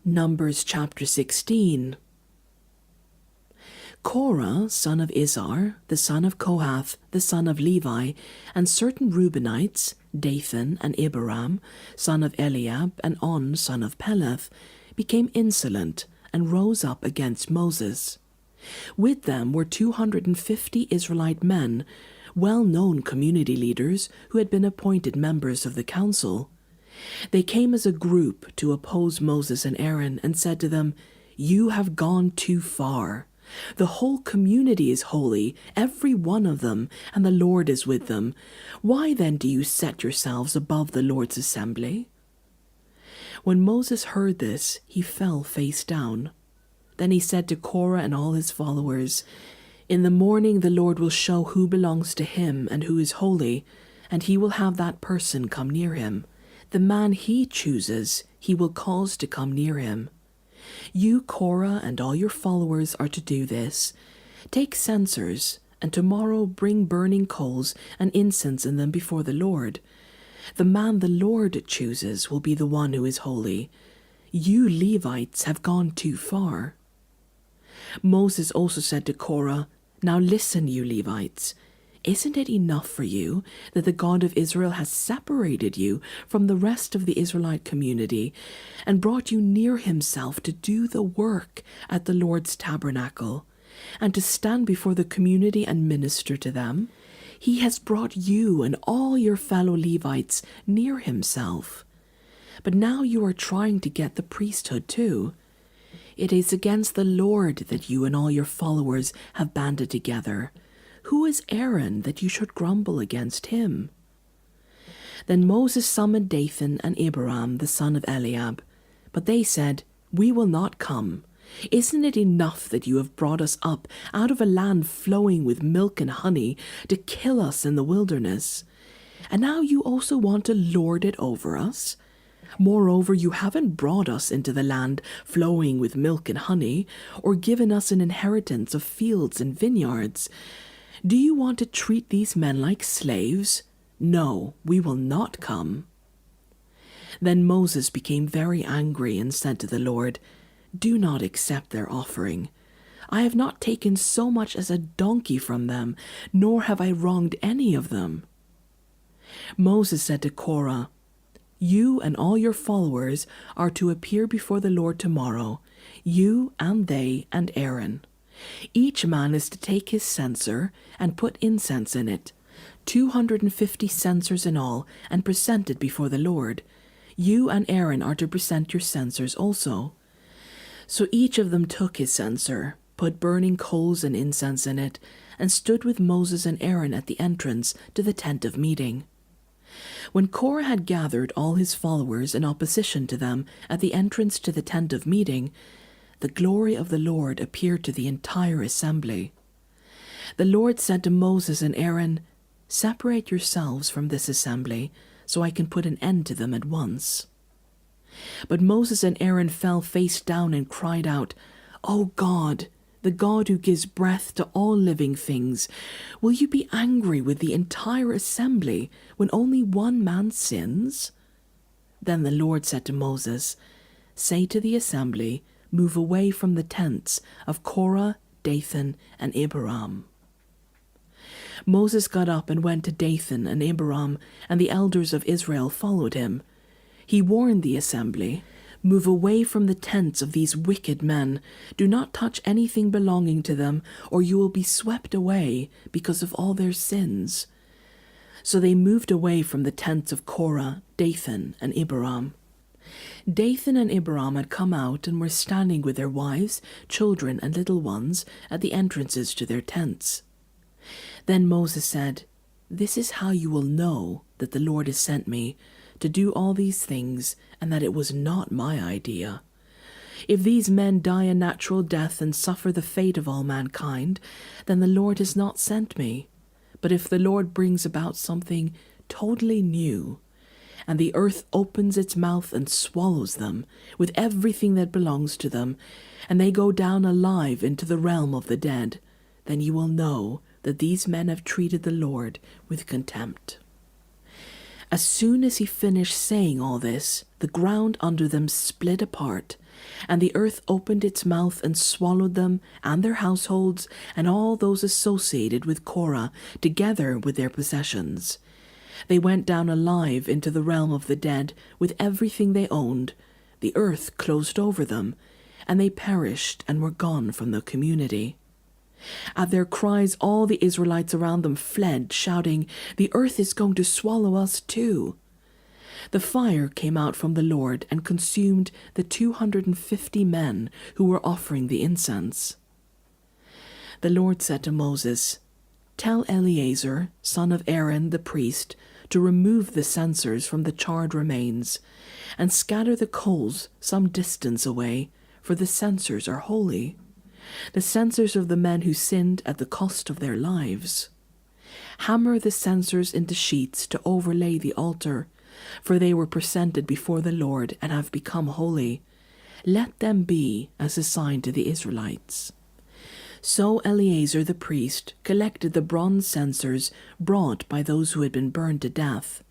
Numbers chapter 16. Korah, son of Izhar, the son of Kohath, the son of Levi, and certain Reubenites, Dathan and Abiram, son of Eliab, and On, son of Peleth, became insolent and rose up against Moses. With them were 250 Israelite men, well-known community leaders who had been appointed members of the council. They came as a group to oppose Moses and Aaron and said to them, "You have gone too far. The whole community is holy, every one of them, and the Lord is with them. Why then do you set yourselves above the Lord's assembly?" When Moses heard this, he fell face down. Then he said to Korah and all his followers, "In the morning the Lord will show who belongs to him and who is holy, and he will have that person come near him. The man he chooses, he will cause to come near him. You, Korah, and all your followers are to do this. Take censers, and tomorrow bring burning coals and incense in them before the Lord. The man the Lord chooses will be the one who is holy. You Levites have gone too far." Moses also said to Korah, "Now listen, you Levites. Isn't it enough for you that the God of Israel has separated you from the rest of the Israelite community and brought you near himself to do the work at the Lord's tabernacle and to stand before the community and minister to them? He has brought you and all your fellow Levites near himself. But now you are trying to get the priesthood too. It is against the Lord that you and all your followers have banded together. Who is Aaron that you should grumble against him?" Then Moses summoned Dathan and Abiram, the son of Eliab. But they said, "We will not come. Isn't it enough that you have brought us up out of a land flowing with milk and honey to kill us in the wilderness? And now you also want to lord it over us? Moreover, you haven't brought us into the land flowing with milk and honey, or given us an inheritance of fields and vineyards. Do you want to treat these men like slaves? No, we will not come." Then Moses became very angry and said to the Lord, "Do not accept their offering. I have not taken so much as a donkey from them, nor have I wronged any of them." Moses said to Korah, "You and all your followers are to appear before the Lord tomorrow, you and they and Aaron. Each man is to take his censer and put incense in it, 250 censers in all, and present it before the Lord. You and Aaron are to present your censers also." So each of them took his censer, put burning coals and incense in it, and stood with Moses and Aaron at the entrance to the tent of meeting. When Korah had gathered all his followers in opposition to them at the entrance to the tent of meeting, the glory of the Lord appeared to the entire assembly. The Lord said to Moses and Aaron, "Separate yourselves from this assembly, so I can put an end to them at once." But Moses and Aaron fell face down and cried out, "O God, the God who gives breath to all living things, will you be angry with the entire assembly when only one man sins?" Then the Lord said to Moses, "Say to the assembly, move away from the tents of Korah, Dathan, and Abiram." Moses got up and went to Dathan and Abiram, and the elders of Israel followed him. He warned the assembly, "Move away from the tents of these wicked men. Do not touch anything belonging to them, or you will be swept away because of all their sins." So they moved away from the tents of Korah, Dathan, and Abiram. Dathan and Abiram had come out and were standing with their wives, children, and little ones at the entrances to their tents. Then Moses said, "This is how you will know that the Lord has sent me to do all these things, and that it was not my idea. If these men die a natural death and suffer the fate of all mankind, then the Lord has not sent me. But if the Lord brings about something totally new, and the earth opens its mouth and swallows them, with everything that belongs to them, and they go down alive into the realm of the dead, then you will know that these men have treated the Lord with contempt." As soon as he finished saying all this, the ground under them split apart, and the earth opened its mouth and swallowed them and their households and all those associated with Korah, together with their possessions. They went down alive into the realm of the dead with everything they owned. The earth closed over them, and they perished and were gone from the community. At their cries, all the Israelites around them fled, shouting, "The earth is going to swallow us too." The fire came out from the Lord and consumed the 250 men who were offering the incense. The Lord said to Moses, "Tell Eleazar, son of Aaron the priest, to remove the censers from the charred remains, and scatter the coals some distance away, for the censers are holy, the censers of the men who sinned at the cost of their lives. Hammer the censers into sheets to overlay the altar, for they were presented before the Lord and have become holy. Let them be as a sign to the Israelites." So Eleazar the priest collected the bronze censers brought by those who had been burned to death,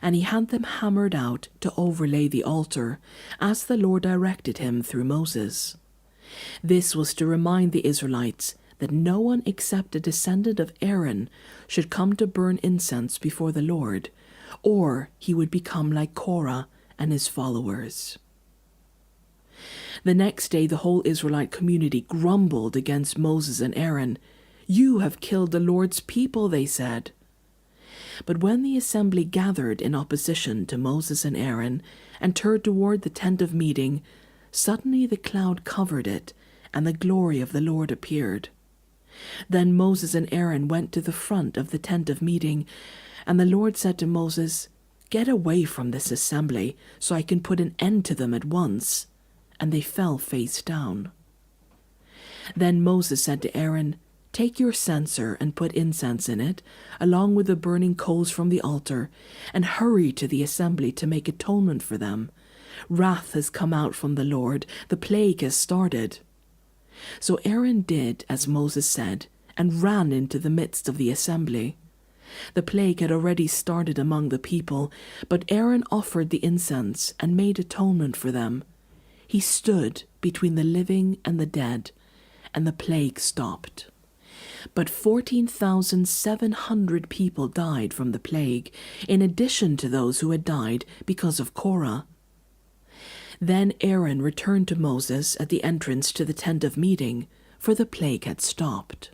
and he had them hammered out to overlay the altar, as the Lord directed him through Moses. This was to remind the Israelites that no one except a descendant of Aaron should come to burn incense before the Lord, or he would become like Korah and his followers. The next day the whole Israelite community grumbled against Moses and Aaron. "You have killed the Lord's people," they said. But when the assembly gathered in opposition to Moses and Aaron and turned toward the tent of meeting, suddenly the cloud covered it, and the glory of the Lord appeared. Then Moses and Aaron went to the front of the tent of meeting, and the Lord said to Moses, "Get away from this assembly, so I can put an end to them at once." And they fell face down. Then Moses said to Aaron, "Take your censer and put incense in it, along with the burning coals from the altar, and hurry to the assembly to make atonement for them. Wrath has come out from the Lord, the plague has started." So Aaron did as Moses said, and ran into the midst of the assembly. The plague had already started among the people, but Aaron offered the incense and made atonement for them. He stood between the living and the dead, and the plague stopped. But 14,700 people died from the plague, in addition to those who had died because of Korah. Then Aaron returned to Moses at the entrance to the tent of meeting, for the plague had stopped.